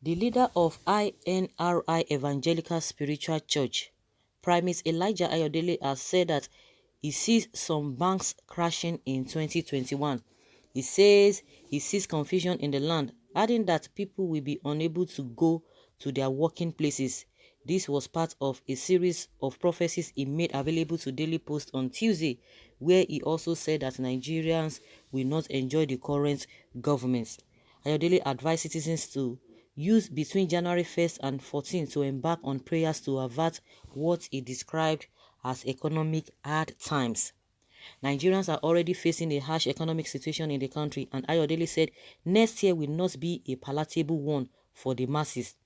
The leader of INRI Evangelical Spiritual Church, Primate Elijah Ayodele, has said that he sees some banks crashing in 2021. He says he sees confusion in the land, adding that people will be unable to go to their working places. This was part of a series of prophecies he made available to Daily Post on Tuesday, where he also said that Nigerians will not enjoy the current government. Ayodele advised citizens to use between January 1st and 14th to embark on prayers to avert what he described as economic hard times. Nigerians are already facing a harsh economic situation in the country, and Ayodele said next year will not be a palatable one for the masses.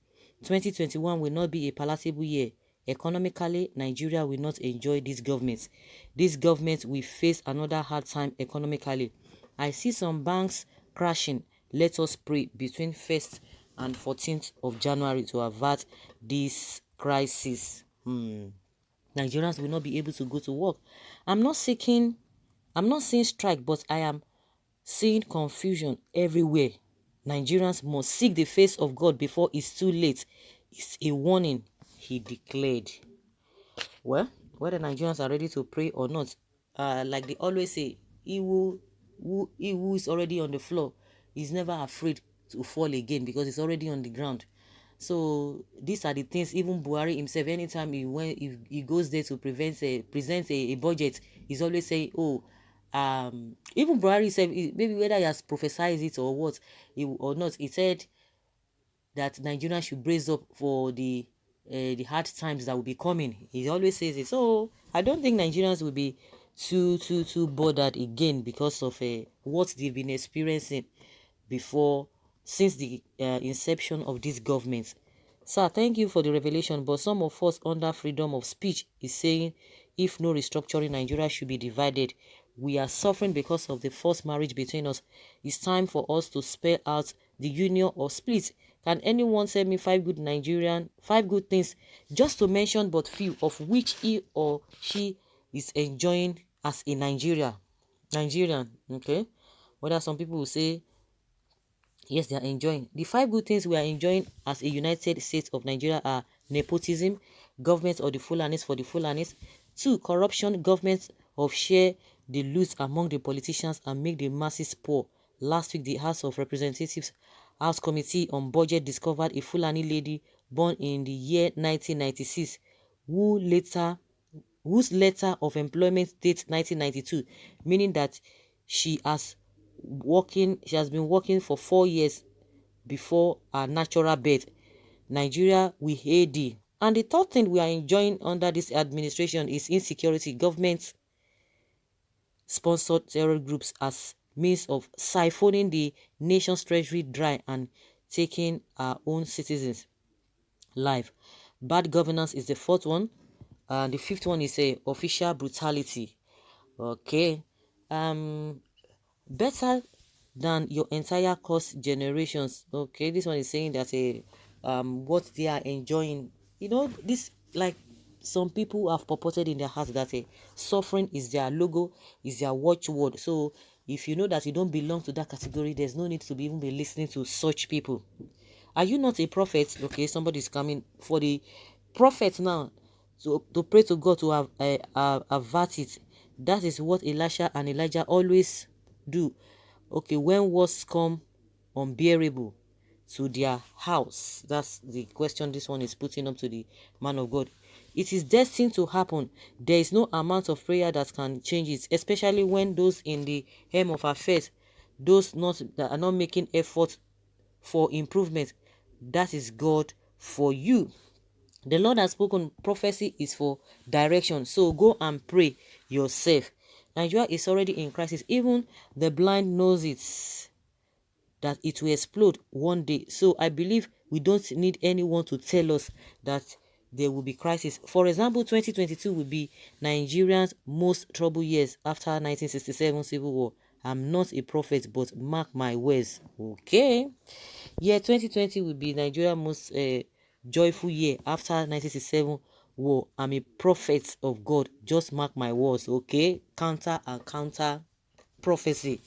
2021 will not be a palatable year. Economically, Nigeria will not enjoy this government. This government will face another hard time economically. I see some banks crashing. Let us pray between 1st and 14th of January to avert this crisis. Nigerians will not be able to go to work. I'm not saying strike, but I am seeing confusion everywhere. Nigerians must seek the face of God before it's too late. It's a warning, he declared. Well, whether Nigerians are ready to pray or not, like they always say, he who is already on the floor is never afraid to fall again because he's already on the ground. So these are the things even Buhari himself, anytime if he goes there to present a budget, he's always saying, oh, even Buhari himself, maybe whether he has prophesied it or what, or not, he said that Nigeria should brace up for the hard times that will be coming. He always says it. So I don't think Nigerians will be too bothered again because of what they've been experiencing before, since the inception of this government. Sir, thank you for the revelation, but some of us under freedom of speech is saying if no restructuring, Nigeria should be divided. We are suffering because of the forced marriage between us. It's time for us to spell out the union or split. Can anyone tell me five good things, just to mention but few, of which he or she is enjoying as a Nigerian? Okay? Whether some people will say, yes, they are enjoying. The five good things we are enjoying as a United States of Nigeria are nepotism, government of the Fulanis for the Fulanis. 2, corruption, government of share the loot among the politicians and make the masses poor. Last week, the House of Representatives House Committee on Budget discovered a Fulani lady born in the year 1996 whose letter of employment dates 1992, meaning that she has been working for 4 years before her natural birth. Nigeria, we hate thee. And the third thing we are enjoying under this administration is insecurity. Government sponsored terror groups as means of siphoning the nation's treasury dry and taking our own citizens' life. Bad governance is the fourth one. And the fifth one is a official brutality. Okay. Better than your entire course generations. Okay, this one is saying that what they are enjoying, this, like, some people have purported in their hearts that suffering is their logo, is their watchword. So if you know that you don't belong to that category, there's no need to even be listening to such people. Are you not a prophet? Okay, somebody's coming for the prophet now to pray to God to avert it. That is what Elisha and Elijah always do. Okay, when wars come unbearable to their house, that's the question this one is putting up to the man of God. It is destined to happen. There is no amount of prayer that can change it, especially when those in the helm of affairs, those that are not making effort for improvement. That is God for you. The Lord has spoken. Prophecy is for direction. So go and pray yourself. Nigeria is already in crisis. Even the blind knows it, that it will explode one day. So I believe we don't need anyone to tell us that there will be crisis. For example, 2022 will be Nigeria's most troubled years after 1967 civil war. I'm not a prophet, but mark my words. Okay. Yeah, 2020 will be Nigeria's most joyful year after 1967 war. I'm a prophet of God. Just mark my words, okay? Counter and counter prophecy.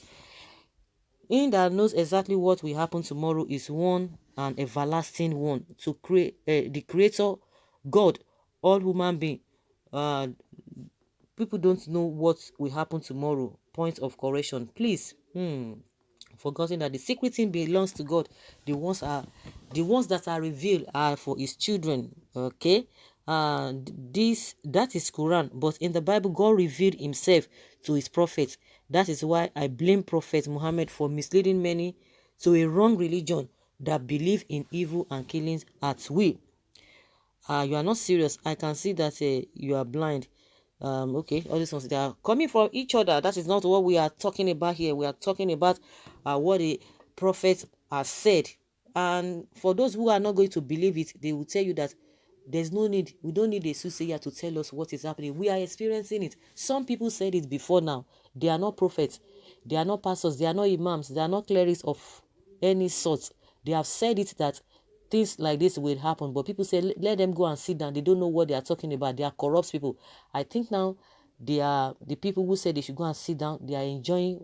He that knows exactly what will happen tomorrow is one and everlasting one, to create the creator, God, all human being. Uh, People don't know what will happen tomorrow. Point of correction, please. Forgotten that the secret thing belongs to God. The ones that are revealed are for his children. Okay. This that is Quran, but in the Bible God revealed himself to his prophets. That is why I blame Prophet Muhammad for misleading many to a wrong religion that believe in evil and killings at will. You are not serious. I can see that you are blind. Okay, all these ones, they are coming from each other. That is not what we are talking about here. We are talking about what the prophet has said. And for those who are not going to believe it, they will tell you that there's no need. We don't need a soothsayer to tell us what is happening. We are experiencing it. Some people said it before now. They are not prophets. They are not pastors. They are not imams. They are not clerics of any sort. They have said it that things like this will happen, but people say let them go and sit down. They don't know what they are talking about. They are corrupt people. I think now they are the people who say they should go and sit down. They are enjoying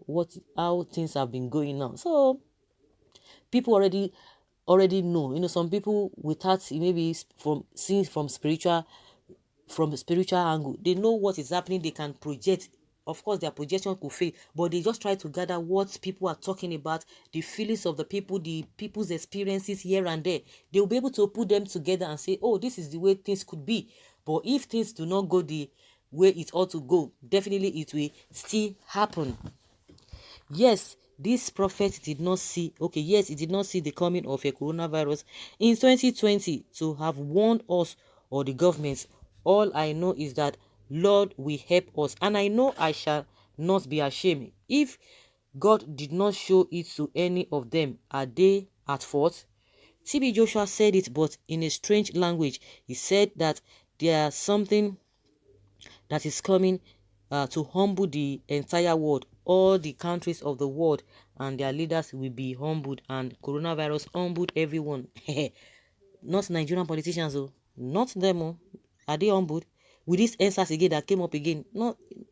how things have been going on. So people already know. Some people without maybe from seeing from a spiritual angle, they know what is happening. They can project. Of course their projection could fail, but they just try to gather what people are talking about, the feelings of the people's experiences here and there. They will be able to put them together and say, oh, this is the way things could be. But if things do not go the way it ought to go, definitely it will still happen. Yes, this prophet did not see, okay, yes, he did not see the coming of a coronavirus in 2020 to have warned us or the government. All I know is that Lord will help us, and I know I shall not be ashamed. If God did not show it to any of them, are they at fault? TB Joshua said it, but in a strange language. He said that there is something that is coming to humble the entire world. All the countries of the world and their leaders will be humbled, and coronavirus humbled everyone. Not Nigerian politicians, oh, not them. Oh. Are they humbled? With this answers again that came up again,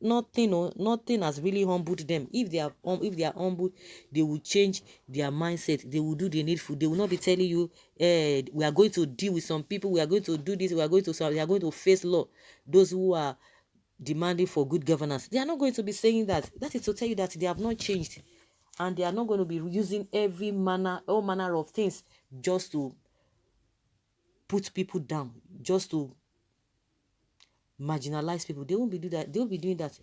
nothing. Oh, nothing has really humbled them. If they are humbled, they will change their mindset. They will do the needful. They will not be telling you, we are going to deal with some people. We are going to do this. We are going to face law. Those who are demanding for good governance, they are not going to be saying that. That is to tell you that they have not changed, and they are not going to be using all manner of things just to put people down, just to marginalize people. They won't be doing that. They will be doing that.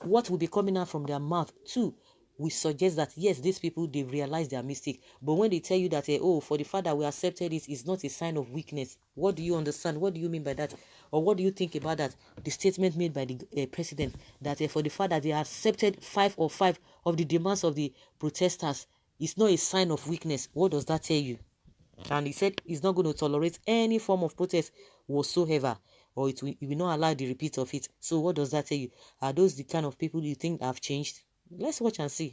What will be coming out from their mouth too, we suggest that yes, these people, they realize their mistake. But when they tell you that oh, for the fact that we accepted it is not a sign of weakness, what do you understand? What do you mean by that? Or what do you think about that? The statement made by the president that for the fact that they accepted five of the demands of the protesters is not a sign of weakness. What does that tell you? And he said he's not going to tolerate any form of protest whatsoever, or he will not allow the repeat of it. So what does that tell you? Are those the kind of people you think have changed? Let's watch and see.